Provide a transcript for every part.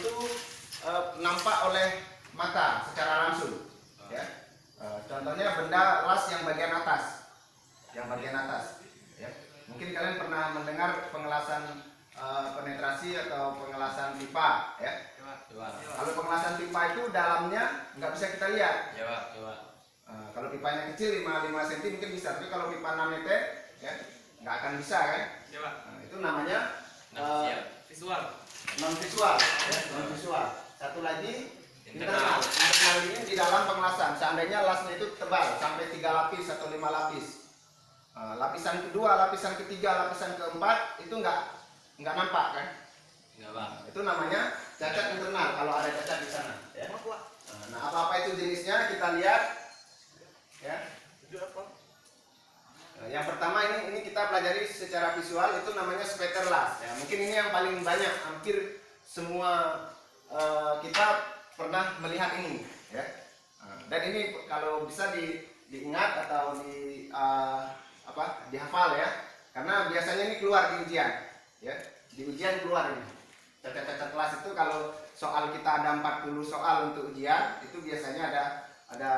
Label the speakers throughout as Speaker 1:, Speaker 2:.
Speaker 1: itu nampak oleh mata secara langsung. Ya. Contohnya benda las yang bagian atas, ya. Mungkin kalian pernah mendengar pengelasan penetrasi atau pengelasan pipa, ya. Kalau pengelasan pipa itu dalamnya nggak bisa kita lihat. Kalau pipanya kecil 5 cm mungkin bisa, tapi kalau pipa 6 meter, ya, nggak akan bisa, kan? Itu namanya
Speaker 2: visual.
Speaker 1: Non visual, ya, non visual. Satu lagi internal. Internal ini di dalam pengelasan. Seandainya lasnya itu tebal sampai 3 lapis atau 5 lapis. Lapisan kedua, lapisan ketiga, lapisan keempat itu nggak nampak, kan? Itu namanya cacat internal kalau ada cacat di sana. Ya. Nah, apa-apa itu jenisnya kita lihat. Ya. Nah, yang pertama ini kita pelajari secara visual, itu namanya spatter las. Ya, mungkin ini yang paling banyak, hampir semua kita pernah melihat ini. Ya. Dan ini kalau bisa diingat atau dihafal, ya, karena biasanya ini keluar di ujian. Ya. Di ujian keluar ini. Cacat-cacat kelas itu kalau soal kita ada 40 soal untuk ujian, itu biasanya ada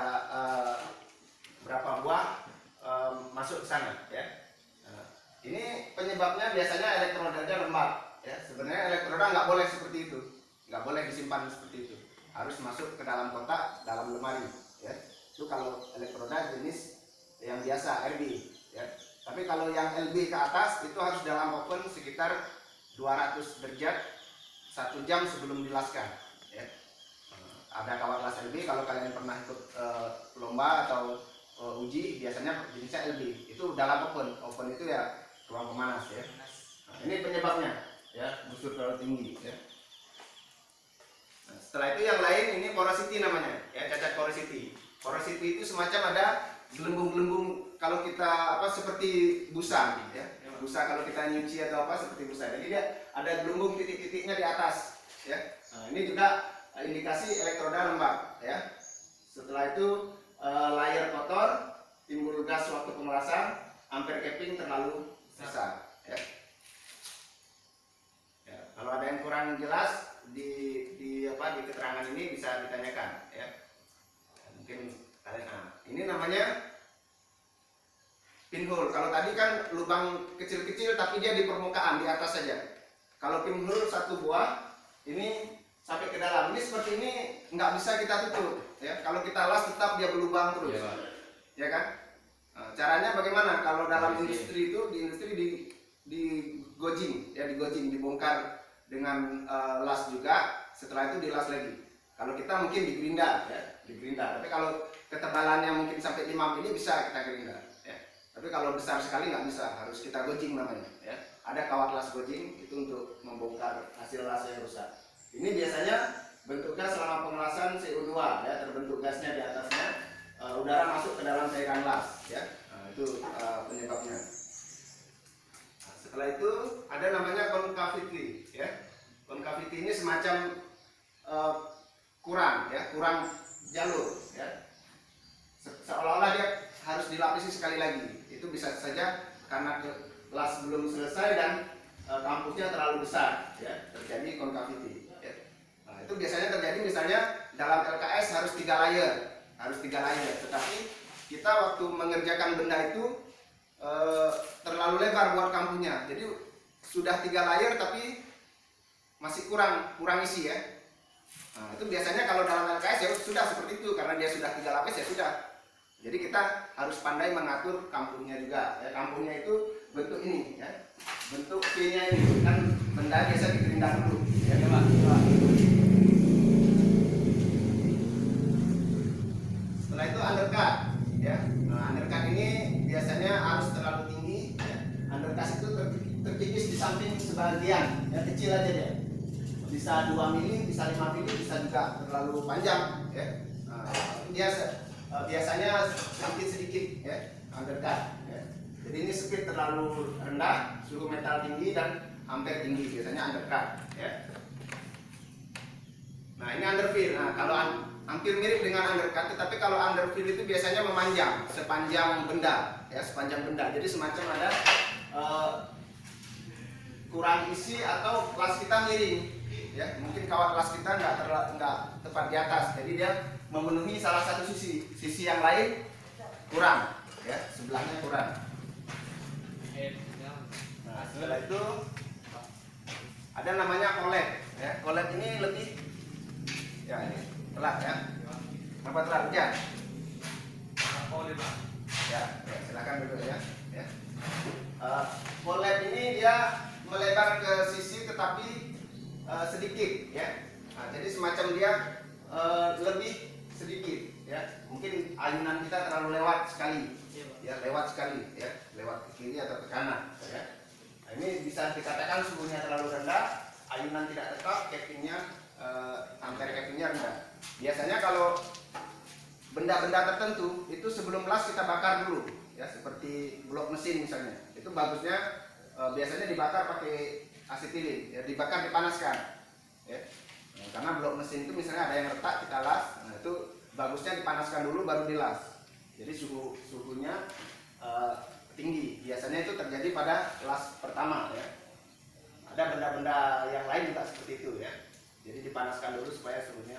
Speaker 1: berapa buah masuk ke sana, ya. Ini penyebabnya biasanya elektrodanya lembab, ya. Sebenarnya elektroda nggak boleh seperti itu, nggak boleh disimpan seperti itu, harus masuk ke dalam kotak, dalam lemari, ya. Itu kalau elektroda jenis yang biasa RB, ya. Tapi kalau yang LB ke atas itu harus dalam oven sekitar 200 derajat 1 jam sebelum dilaskan, ya. Ada kawat las LB, kalau kalian pernah ikut lomba atau uji, biasanya jenisnya LB, itu dalam oven itu ya ruang pemanas, ya. Nah, ini penyebabnya, ya, busur terlalu tinggi, ya. Nah, setelah itu yang lain ini porosity namanya, ya, cacat porosity. Porosity itu semacam ada gelembung-gelembung, kalau kita seperti busa, ya. Busa kalau kita nyuci atau seperti busa. Jadi dia ada gelembung titik-titiknya di atas, ya. Nah, ini juga indikasi elektroda lembab, ya. Setelah itu layar kotor, timbul gas waktu pemerasan, ampere capping terlalu besar, ya. Ya, kalau ada yang kurang jelas di keterangan ini bisa ditanyakan, ya. Mungkin kalian ini namanya pinhole. Kalau tadi kan lubang kecil-kecil tapi dia di permukaan, di atas saja. Kalau pinhole satu buah ini sampai ke dalam, ini seperti ini nggak bisa kita tutup, ya. Kalau kita las tetap dia berlubang terus, ya kan? Nah, caranya bagaimana? Kalau dalam industri itu, di gojing, ya, dibongkar dengan las juga. Setelah itu dilas lagi. Kalau kita mungkin digerindar, ya, digerindar. Tapi kalau ketebalannya mungkin sampai 5 mili bisa kita gerindar, ya. Tapi kalau besar sekali nggak bisa, harus kita gojing namanya, ya. Ada kawat las gojing itu untuk membongkar hasil las yang rusak. Ini biasanya bentuk gas selama pengelasan CO2, ya, terbentuk gasnya di atasnya, udara masuk ke dalam cairan las, ya. Nah, itu penyebabnya. Nah, setelah itu ada namanya concavity, ya. Concavity ini semacam kurang jalur, ya. Seolah-olah dia harus dilapisi sekali lagi. Itu bisa saja karena las belum selesai dan kampusnya terlalu besar, ya, terjadi concavity. Itu biasanya terjadi misalnya dalam LKS harus 3 layer, tetapi kita waktu mengerjakan benda itu terlalu lebar buat kampunya, jadi sudah 3 layer tapi masih kurang isi, ya. Nah, itu biasanya kalau dalam LKS ya sudah seperti itu, karena dia sudah 3 lapis ya sudah. Jadi kita harus pandai mengatur kampunya juga, ya. Kampunya itu bentuk ini, ya, bentuk V-nya ini, kan benda biasa digerindar dulu, ya, Pak. Setelah itu undercut, ya. Nah, undercut ini biasanya harus terlalu tinggi, ya. Undercut itu terkikis di samping sebagian, ya, kecil aja deh. Bisa 2 mili, bisa 5 mili, bisa juga terlalu panjang, ya. Nah, dia biasanya sedikit, ya, undercut, ya. Jadi ini speed terlalu rendah, suhu metal tinggi dan ampere tinggi, biasanya undercut, ya. Nah, ini underfill. Nah, kalau hampir mirip dengan undercut, tetapi kalau underfill itu biasanya memanjang sepanjang benda, ya, sepanjang benda. Jadi semacam ada kurang isi atau las kita miring, ya mungkin kawat las kita nggak tepat di atas, jadi dia memenuhi salah satu sisi yang lain kurang, ya sebelahnya kurang. Nah setelah itu ada namanya kolet, ya kolet ini lebih, ya ini telat ya, apa telat hujan? Ya, silakan dulu ya. Kolet ini dia melebar ke sisi tetapi sedikit ya. Nah, jadi semacam dia lebih sedikit ya. Mungkin ayunan kita terlalu lewat sekali. Ya, lewat sekali ya, lewat ke kiri atau ke kanan ya. Nah, ini bisa dikatakan suhunya terlalu rendah, ayunan tidak tetap, cappingnya ampere cappingnya rendah. Biasanya kalau benda-benda tertentu itu sebelum las kita bakar dulu ya, seperti blok mesin misalnya, itu bagusnya biasanya dibakar pakai asetilin ya, dibakar dipanaskan ya. Nah, karena blok mesin itu misalnya ada yang retak kita las, nah itu bagusnya dipanaskan dulu baru dilas, jadi suhunya tinggi. Biasanya itu terjadi pada las pertama ya. Ada benda-benda yang lain juga seperti itu ya, jadi dipanaskan dulu supaya suhunya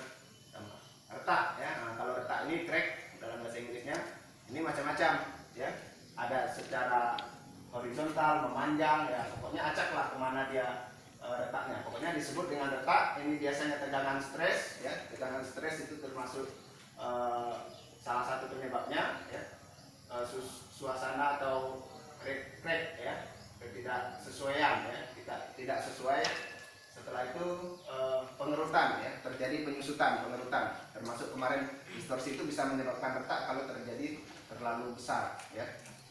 Speaker 1: sama. Retak ya, nah, kalau retak ini crack dalam bahasa Inggrisnya, ini macam-macam ya, ada secara horizontal, memanjang ya, pokoknya acak lah kemana dia retaknya, pokoknya disebut dengan retak. Ini biasanya tegangan stres ya, tegangan stres itu termasuk salah satu penyebabnya ya, suasana atau crack ya, ketidaksesuaian ya, tidak sesuai. Setelah itu pengerutan ya, terjadi penyusutan, pengerutan, termasuk kemarin distorsi itu bisa menyebabkan retak kalau terjadi terlalu besar ya.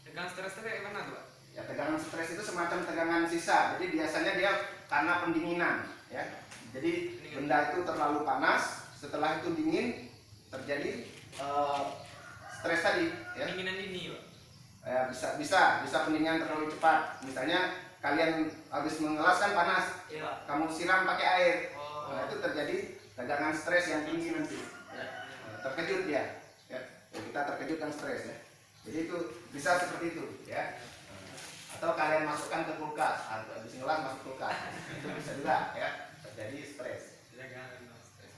Speaker 2: Tegangan stres itu kayak mana tuh, Pak?
Speaker 1: Ya, tegangan stres itu semacam tegangan sisa, jadi biasanya dia karena pendinginan ya. Jadi benda itu terlalu panas, setelah itu dingin terjadi stres tadi ya.
Speaker 2: Pendinginan dini, Pak.
Speaker 1: Ya, bisa pendinginan terlalu cepat. Misalnya kalian habis mengelas kan panas,
Speaker 2: Iya.
Speaker 1: kamu siram pakai air,
Speaker 2: Oh.
Speaker 1: nah, itu terjadi tegangan stres yang tinggi nanti ya. Terkejut dia ya. Kita terkejut kan stres ya, jadi itu bisa seperti itu ya. Atau kalian masukkan ke kulkas, habis ngelas masuk kulkas, itu bisa juga ya, terjadi stres.
Speaker 2: Tegangan stres.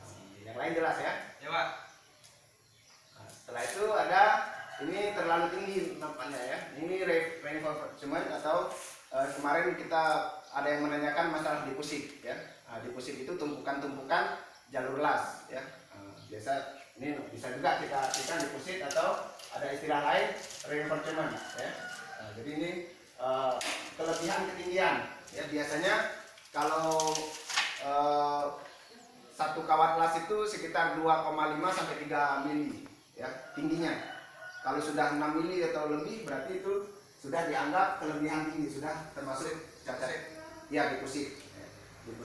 Speaker 1: Yang lain jelas ya.
Speaker 2: Ya, Pak.
Speaker 1: Nah, setelah itu ada ini terlalu tinggi nampaknya ya, ini reinforcement atau kemarin kita ada yang menanyakan masalah deposit ya. Nah, deposit itu tumpukan-tumpukan jalur las ya. Nah, biasa ini bisa juga kita artikan deposit atau ada istilah lain reinforcement ya. Nah, jadi ini kelebihan ketinggian ya. Biasanya kalau satu kawat las itu sekitar 2,5 sampai 3 mili ya tingginya. Kalau sudah 6 mili atau lebih berarti itu sudah dianggap kelebihan tinggi, sudah termasuk cacat ya deposit.